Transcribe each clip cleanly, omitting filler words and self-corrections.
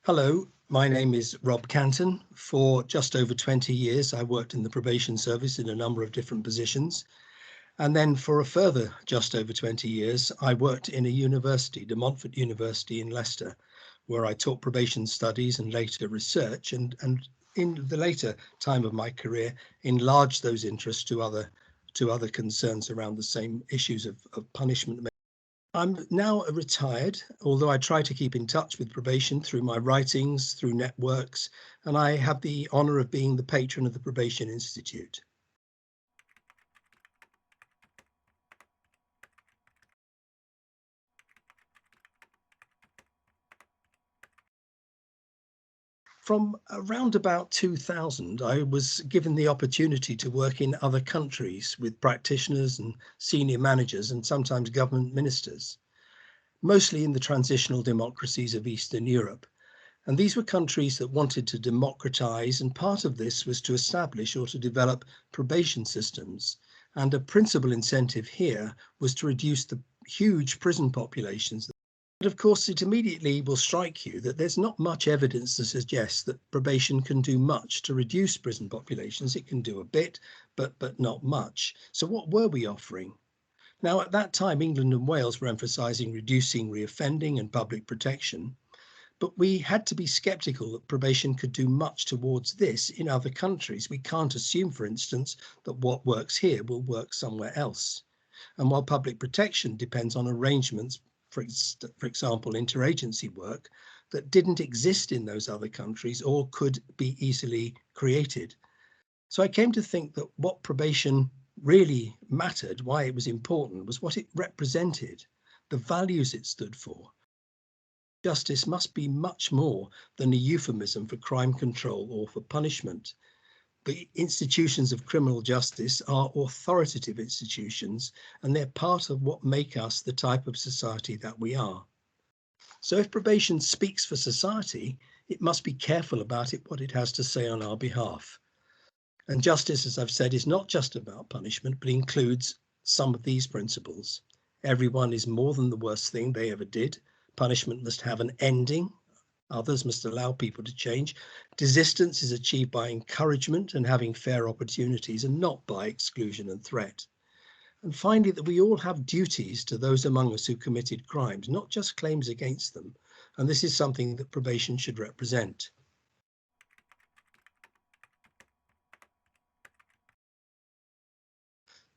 Hello, my name is Rob Canton. For just over 20 years, I worked in the probation service in a number of different positions. And then for a further just over 20 years, I worked in a university, the Montfort University in Leicester, where I taught probation studies and later research, and in the later time of my career, enlarged those interests to other concerns around the same issues of punishment. I'm now retired, although I try to keep in touch with probation through my writings, through networks, and I have the honour of being the patron of the Probation Institute. From around about 2000, I was given the opportunity to work in other countries with practitioners and senior managers and sometimes government ministers, mostly in the transitional democracies of Eastern Europe. And these were countries that wanted to democratize, and part of this was to establish or to develop probation systems. And a principal incentive here was to reduce the huge prison populations. But of course, it immediately will strike you that there's not much evidence to suggest that probation can do much to reduce prison populations. It can do a bit, but not much. So what were we offering? Now, at that time, England and Wales were emphasising reducing reoffending and public protection. But we had to be sceptical that probation could do much towards this in other countries. We can't assume, for instance, that what works here will work somewhere else. And while public protection depends on arrangements, for example, interagency work, that didn't exist in those other countries or could be easily created. So I came to think that what probation really mattered, why it was important, was what it represented, the values it stood for. Justice must be much more than a euphemism for crime control or for punishment. The institutions of criminal justice are authoritative institutions, and they're part of what make us the type of society that we are. So if probation speaks for society, it must be careful about what it has to say on our behalf. And justice, as I've said, is not just about punishment, but includes some of these principles. Everyone is more than the worst thing they ever did. Punishment must have an ending. Others must allow people to change. Desistance is achieved by encouragement and having fair opportunities, and not by exclusion and threat. And finally, that we all have duties to those among us who committed crimes, not just claims against them. And this is something that probation should represent.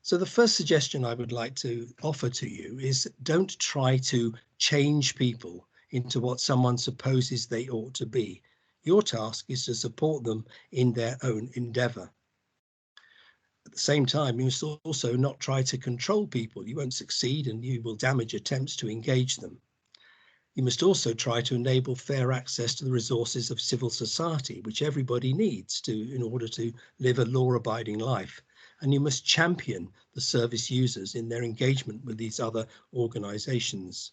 So the first suggestion I would like to offer to you is don't try to change people into what someone supposes they ought to be. Your task is to support them in their own endeavour. At the same time, you must also not try to control people. You won't succeed and you will damage attempts to engage them. You must also try to enable fair access to the resources of civil society, which everybody needs in order to live a law-abiding life. And you must champion the service users in their engagement with these other organisations.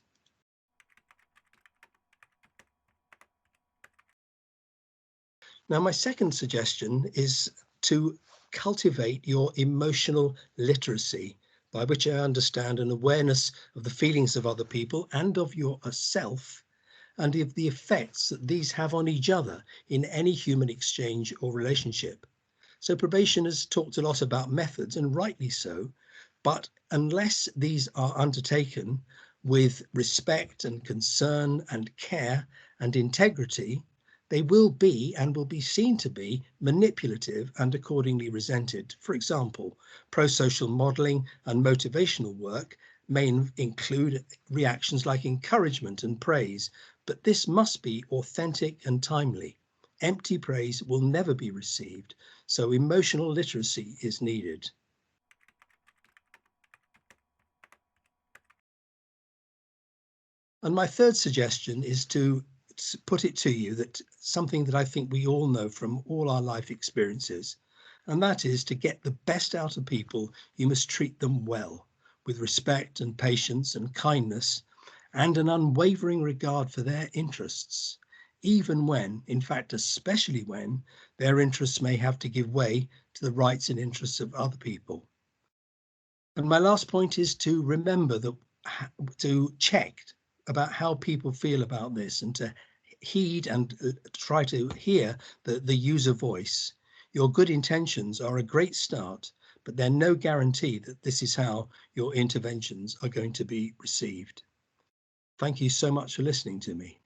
Now, my second suggestion is to cultivate your emotional literacy, by which I understand an awareness of the feelings of other people and of yourself, and of the effects that these have on each other in any human exchange or relationship. So probation has talked a lot about methods, and rightly so, but unless these are undertaken with respect and concern and care and integrity, they will be and will be seen to be manipulative and accordingly resented. For example, pro-social modelling and motivational work may include reactions like encouragement and praise, but this must be authentic and timely. Empty praise will never be received, so emotional literacy is needed. And my third suggestion is to put it to you that something that I think we all know from all our life experiences, and that is to get the best out of people, you must treat them well, with respect and patience and kindness, and an unwavering regard for their interests, even when, in fact, especially when, their interests may have to give way to the rights and interests of other people. And my last point is to remember that to check about how people feel about this and to heed and try to hear the user voice. Your good intentions are a great start, but they're no guarantee that this is how your interventions are going to be received. Thank you so much for listening to me.